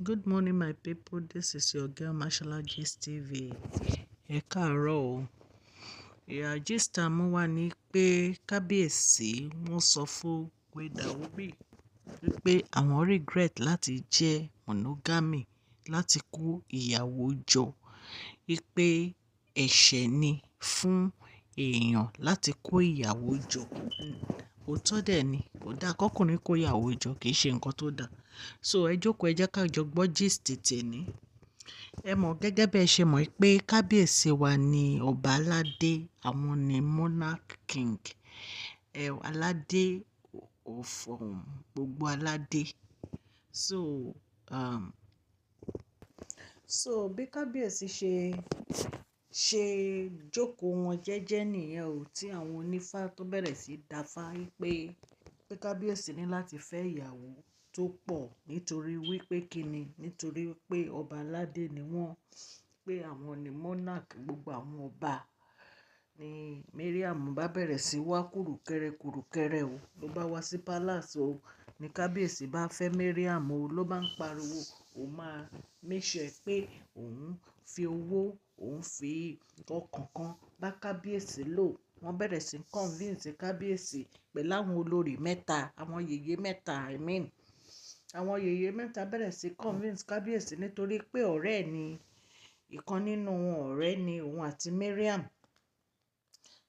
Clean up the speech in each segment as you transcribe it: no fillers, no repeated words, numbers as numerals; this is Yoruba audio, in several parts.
Good morning, my people. This is your girl, Mashallah Gist TV. Ẹ káàárọ̀ o. Ìyá gist mú wá ní pé kábíyèsí wọ́n sọ fún Gbedaobi wípé àwọn regret láti jẹ́ monogamy láti kó ìyàwó jọ. Wípé ẹ̀ṣẹ̀ ni fún èèyàn láti kó ìyàwó jọ. Òótọ́ dẹ̀ ni, kò dáa kọ́kùnrin kó ìyàwó jọ, kì í ṣe nǹkan tó dáa. So ẹ jókòó, ẹ jẹ́ ká jọ gbọ́ gist tèní. Ẹ mọ̀ gẹ́gẹ́ bí ẹ ṣe mọ̀ pé kábíyèsí wa ni ọba aládé, àwọn ni monarch king. Aládé of gbogbo aládé. Um, so bí kábíyèsí ṣe jókòó wọn jẹ́jẹ́ nìyẹn o, tí àwọn onífá tó bẹ̀rẹ̀ sí dáfá pé kábíyèsí ní láti fẹ́ ìyàwó tó pọ̀ nítorí wípé kíni, nítorí pé ọba aládé ni wọ́n, pé àwọn ni monarch gbogbo àwọn ọba. Ni Mariam bá bẹ̀rẹ̀ sí wá kùrùkẹrẹ o, ló bá wá sí palace o, ní kábíyèsí bá fẹ́ Mariam o, ló bá ń pariwo òun máa make sure pé òun fi owó, òun fi ọkàn kan bá kábíyèsí lò. Wọ́n bẹ̀rẹ̀ sí convince kábíyèsí pẹ̀lú àwọn olórí mẹ́ta, àwọn yèyé mẹ́ta, àwọn yèyé mẹ́ta bẹ̀rẹ̀ sí convince kábíyèsí nítorí pé ọ̀rẹ́ ni ìkan nínú wọn, ọ̀rẹ́ ni òun àti Mariam.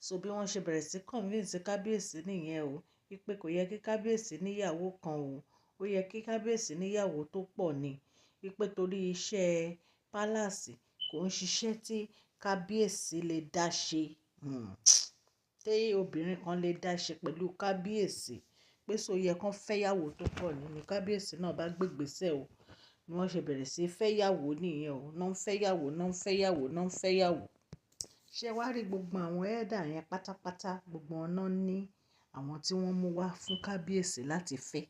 So bí wọ́n ṣe bẹ̀rẹ̀ sí convince kábíyèsí nìyẹn o, wípé kò yẹ kí kábíyèsí níyàwó kan o, ó yẹ kí kábíyèsí níyàwó tó pọ̀ ni, wípé torí iṣẹ́ palace kò ń ṣiṣẹ́ tí kábíyèsí lè dá ṣe. Tí obìnrin kan lè dá ṣe pẹ̀lú kábíyèsí, pé so yẹ kán fẹ́yàwó tó pọ̀ ni kábíyèsí náà bá gbégbèsè o. Ni wọ́n ṣe bẹ̀rẹ̀ sí fẹ́yàwó nìyẹn o, náà ń fẹ́yàwó. Ṣé wá rí gbogbo àwọn elder yẹn pátápátá, gbogbo wọn náà ní àwọn tí wọ́n mú wá fún kábíyèsí láti fẹ́.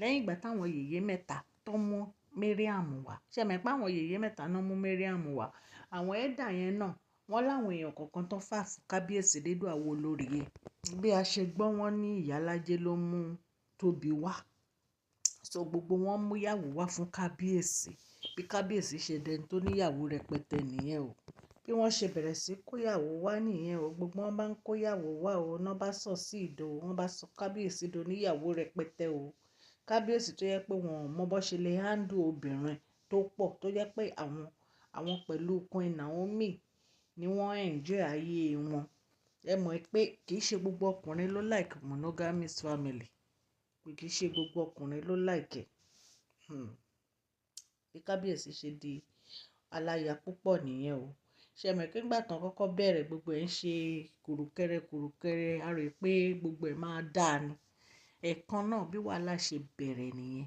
Lẹ́yìn ìgbà táwọn yèyé mẹ́ta tó mú Mariam wá, ṣé ẹ mọ̀ pé àwọn yèyé mẹ́ta náà mú Mariam wá, àwọn elder yẹn náà wọ́n láwọn èèyàn kọ̀ọ̀kan tó fà fún kábíyèsí dédú àwọn olórí yẹn. Bí a ṣe gbọ́, wọ́n ní ìyálájé ló mú Tóbi wá. So gbogbo wọn mú ìyàwó wá fún kábíyèsí. Bí kábíyèsí ṣe dẹni tó níyàwó rẹpẹtẹ nìyẹn o. Bí wọ́n ṣe bẹ̀rẹ̀ sí kóyàwó wá nìyẹn o, gbogbo wọn bá ń kóyàwó wá o, náà bá sọ sí ìdò, wọ́n bá sọ kábíyèsí do níyàwó rẹpẹtẹ o. Kábíyèsí tó yẹ pé wọn ò mọ bó ṣe lè handle obìnrin tó pọ̀, tó yẹ pé àwọn pẹ̀lú Queen Naomi ni wọ́n enjoy ayé wọn. Ẹ mọ̀ pé kì í ṣe gbogbo ọkùnrin ló like monogamous family, kì í ṣe gbogbo ọkùnrin ló like ẹ̀. Bí kábíyèsí ṣe di aláya púpọ̀ nìyẹn o. Ṣé ẹ mọ̀ pé nígbà tán kọ́kọ́ bẹ̀rẹ̀, gbogbo ẹ̀ ń ṣe kùrùkẹrẹ, a rò pé gbogbo ẹ̀ máa dáa ni. Ẹ̀kan náà bí wàhálà ṣe bẹ̀rẹ̀ nìyẹn.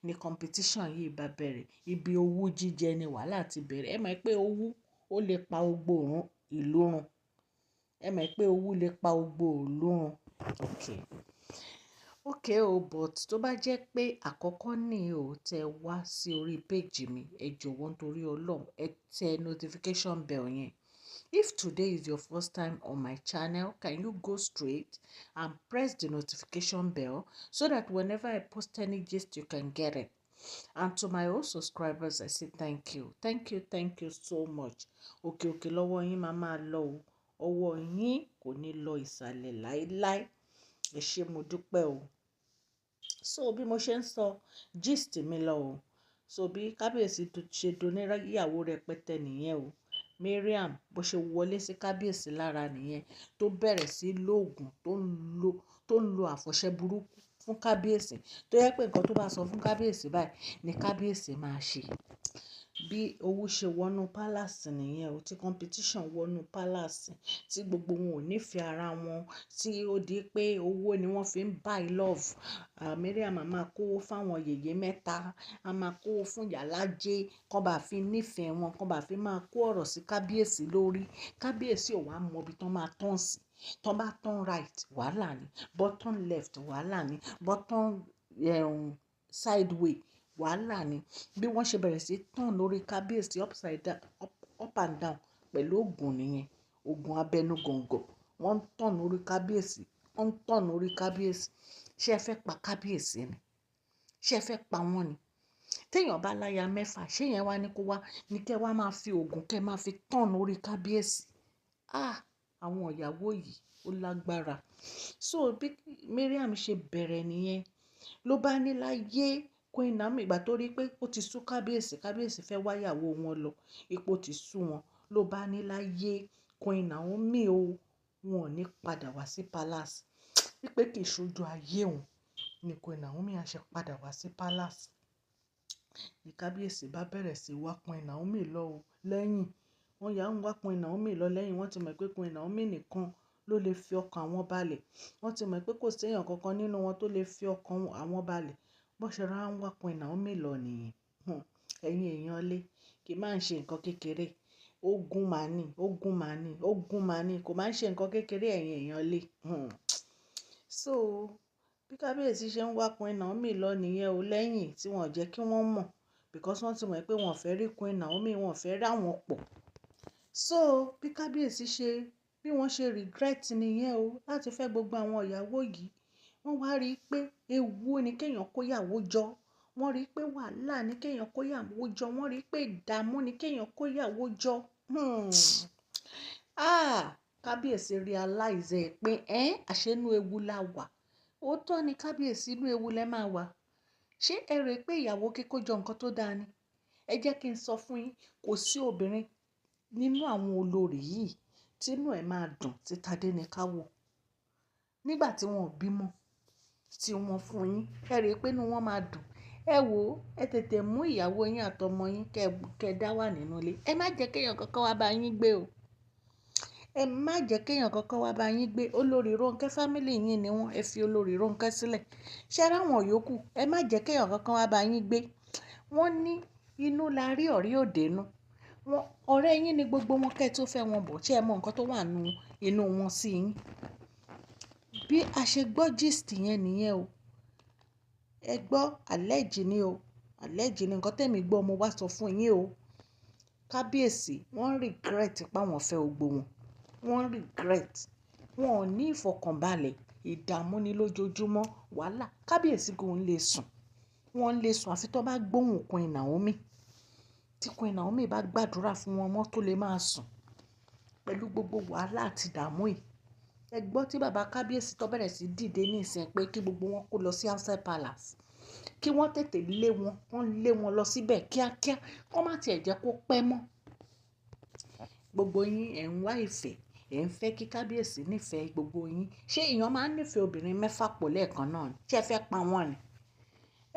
Ni competition yìí bá bẹ̀rẹ̀, ibi owú jíjẹ ni wàhálà ti bẹ̀rẹ̀. Ẹ mọ̀ pé owú ó lè pa gbogbo ìlú run. Ẹ mọ̀ pé owú lè pa gbogbo ìlú run. Okay o, but tó bá jẹ́ pé àkọ́kọ́ ní o tẹ wá sí orí page mi, ẹ jọ̀wọ́ nítorí Ọlọ́run, ẹ tẹ notification bell yẹn. If today is your first time on my channel, can you go straight and press the notification bell so that whenever I post any gist, you can get it. And to my old subscribers, I say thank you. Thank you so much. Òkè lọ́wọ́ yín máa lọ o. Ọwọ́ yín kò ní lọ ìsàlẹ̀ láéláé. Ẹ ṣé mo dúpẹ́ o. So bí mo ṣe ń sọ gist mi lọ o. So bí kábíyèsí ṣe doníyàwó rẹpẹtẹ nìyẹn o. Mariam bó ṣe wọlé sí kábíyèsí lára nìyẹn, tó bẹ̀rẹ̀ sí lóògùn, tó ń lo àfọ̀ṣẹ burúkú fún kábíyèsí, tó yẹ pé nǹkan tó bá sọ fún kábíyèsí báyìí ni kábíyèsí máa ṣe. Bí owú ṣe wọnú palace nìyẹn o, tí competition wọnú palace, tí gbogbo wọn ò nífẹ̀ẹ́ ara wọn, tí ó di pé owó ni wọ́n fi ń buy love. Mariam máa kówó fáwọn yèyé mẹ́ta, a máa kówó fún ìyálájé, kán bá fi nífẹ̀ẹ́ wọn, kán bá fi máa kó ọ̀rọ̀ sí kábíyèsí lórí. Kábíyèsí ò wá mọ ibi tán máa turn sí. Tán bá turn right, wàhálà ni. Button left, wàhálà ni. Button sideway, wàhálà ni. Bí wọ́n ṣe bẹ̀rẹ̀ sí turn lórí kábíyèsí upside down, up and down pẹ̀lú ògùn nìyẹn, ògùn abẹnú gọ̀ǹgọ̀. Wọ́n ń turn lórí kábíyèsí, Ṣé ẹ fẹ́ pa kábíyèsí ni? Ṣé ẹ fẹ́ pa wọ́n ni? téèyàn bá láya mẹ́fà ṣé yẹn wá ní kó wá ní kẹ́ wá máa fi oògùn kẹ́ máa fi tọ̀nù orí kábíyèsí. Àwọn ìyàwó yìí ó lágbára. So bí Mariam ṣe bẹ̀rẹ̀ nìyẹn ló bá ní láyé Queen Naomi ìgbà tó rí pé ó ti sú kábíyèsí fẹ́ wáyàwó wọn lọ ipò ti sú wọn ló bá ní láyé Queen Naomi o wọn ò ní padà wá sí palace wípé kì í ṣojú ayé òun ni Queen Naomi á ṣe padà wá sí palace. Ní kábíyèsí bá bẹ̀rẹ̀ sí wá Queen Naomi lọ o lẹ́yìn wọ́n yà ń wá Queen Naomi lọ lẹ́yìn wọ́n ti mọ̀ pé Queen Naomi nìkan ló lè fi ọkàn àwọn balẹ̀ wọ́n ti mọ̀ pé kò séèyàn kankan nínú wọn tó lè fi ọkàn àwọn balẹ̀ bó ṣe rá ń wá Queen Naomi lọ nìyẹn. Ẹ̀yin èèyàn lé kì í máa ń ṣe nǹkan kékeré ogun màní kò máa ń ṣe nǹkan kékeré ẹ̀yin èèyàn lé. So bí kábíyèsí ṣe ń wá Queen Naomi lọ nìyẹn o lẹ́yìn tí wọ́n jẹ́ kí wọ́n mọ̀ because wọ́n ti mọ̀ pé wọ́n fẹ́ rí Queen Naomi wọ́n fẹ́ rí àwọn pọ̀. So bí kábíyèsí bí wọ́n ṣe regret nìyẹn o láti fẹ́ gbogbo àwọn ìyàwó yìí wọ́n wá rí i pé ewu ni kéèyàn kó yàwó jọ wọ́n rí i pé wàhálà ni kéèyàn kó yàwó jọ wọ́n rí i pé ìdààmú ni kéèyàn kó yàwó jọ. Kábíyèsí realize pé àṣẹ inú ewu la wà òótọ́ ni kábíyèsí inú ewu lẹ máa wà ṣé ẹ rò pé ìyàwó kíkó jọ nǹkan tó dáa ni ẹ jẹ́ kí n sọ fún yín kò sí obìnrin nínú àwọn olórí yìí tínú ẹ̀ máa dùn tí Tadé ní ká wò nígbà tí wọn ò bímọ tí wọ́n fún yín ẹ rò pé inú wọn máa dùn ẹ wò ó ẹ tètè mú ìyàwó yín àtọmọ yín kẹ dá wà nínú ilé ẹ má jẹ́ kéèyàn kankan wá bá yín gbé o ẹ má jẹ́ kéèyàn kankan wá bá yín gbé olórí Rónkẹ́ fámílì yín ni wọ́n ẹ fi olórí Rónkẹ́ sílẹ̀ ṣé ráwọn yòókù ẹ má jẹ́ kéèyàn kankan wá bá yín gbé wọ́n ní inú la rí ọ̀rí òdenu ọ̀rẹ́ yín ni gbogbo wọn kẹ́ tó fẹ́ wọn bọ̀ ṣé ẹ mọ nǹkan tó wà nínú inú wọn sí yín bí a ṣe gbọ́ gist yẹn nìyẹn o ẹ gbọ́ àlẹ́jì ni nǹkan tẹ̀mí gbọ́ mo wá sọ fún yín o kábíyèsí wọ́n regret páwọn fẹ́ ogbó wọ́n regret wọn ò ní ìfọkànbalẹ̀ ìdààmú ni lójoojúmọ́ wàhálà kábíyèsí kò ń lè sùn wọ́n ń lè sùn àfi tó bá gbóhùn Queen Naomi tí Queen Naomi bá gbàdúrà fún wọn mọ́ tó lè máa sùn pẹ̀lú gbogbo wàhálà àti ìdààmú yìí ẹ gbọ́ tí bàbá kábíyèsí tó bẹ̀rẹ̀ sí dìde ní ìsìn pé kí gbogbo wọn kó lọ sí outside palace kí wọ́n tètè lé wọn lọ síbẹ̀ kíákíá kó má tiẹ̀ jẹ́ kó pẹ́ mọ́ gbogbo yín ẹ̀ ń wá ìfẹ́ ẹ̀ ń fẹ́ kí kábíyèsí nífẹ̀ẹ́ gbogbo yín ṣé èèyàn máa ń nífẹ̀ẹ́ obìnrin mẹ́fà pọ̀ lẹ́ẹ̀kan náà ni ṣé ẹ fẹ́ pa wọ́n ni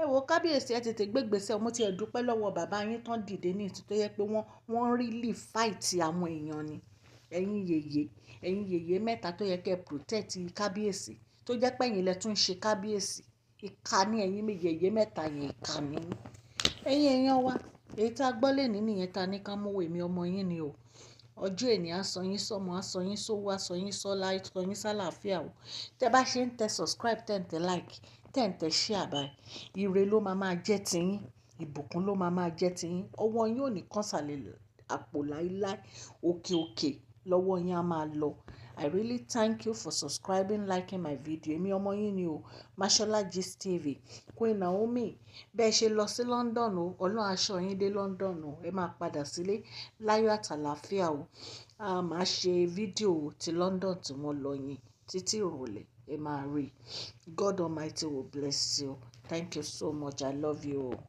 ẹ wo kábíyèsí ẹ tètè gbégbèsè mo ti ẹ̀ dúpẹ́ lọ́wọ́ bàbá yín tán dìde ní ìtú tó yẹ pé wọ́n really fight àwọn èèyàn ni ẹ̀yin yèyé mẹ́ta tó yẹ kẹ́ protect kábíyèsí tó jẹ́ pé ẹ̀yin lẹ tún ṣe kábíyèsí ìka ní ẹ̀yin yèyé mẹ́ta yẹn ìka ní ẹ̀yin èèyàn wa èyí tá a gbọ́ lè ní nìyẹn ta ní ká mú èmi ọmọ yín ni o ọjọ́ èní aṣọ yín sọ́mọ aṣọ yín sówó aṣọ yín sọ́lá aṣọ yín sálàáfíà o tẹ́ bá ṣe ń tẹ subscribe tẹ́ ń tẹ like tẹ́ ń tẹ share báyìí ire ló máa jẹ́ tiyín ìbùkún ló máa jẹ́ tiyín ọwọ́ yín ò ní kàn sàlẹ̀ àpò láíláí òkè lọ́wọ́ yín á máa lọ I really thank you for subscribing liking my video èmi ọmọ yín ni o Mashola Gist TV Queen Naomi bẹ́ẹ̀ ṣe lọ sí London o ọlọ́run aṣọ yín dé London o ẹ máa padà sílé láyọ̀ àtàlàáfíà o a máa ṣe fídíò ti London tí wọ́n lọ yín títí ìrọ̀lẹ́ ẹ máa rí God Almighty will bless you thank you so much I love you all.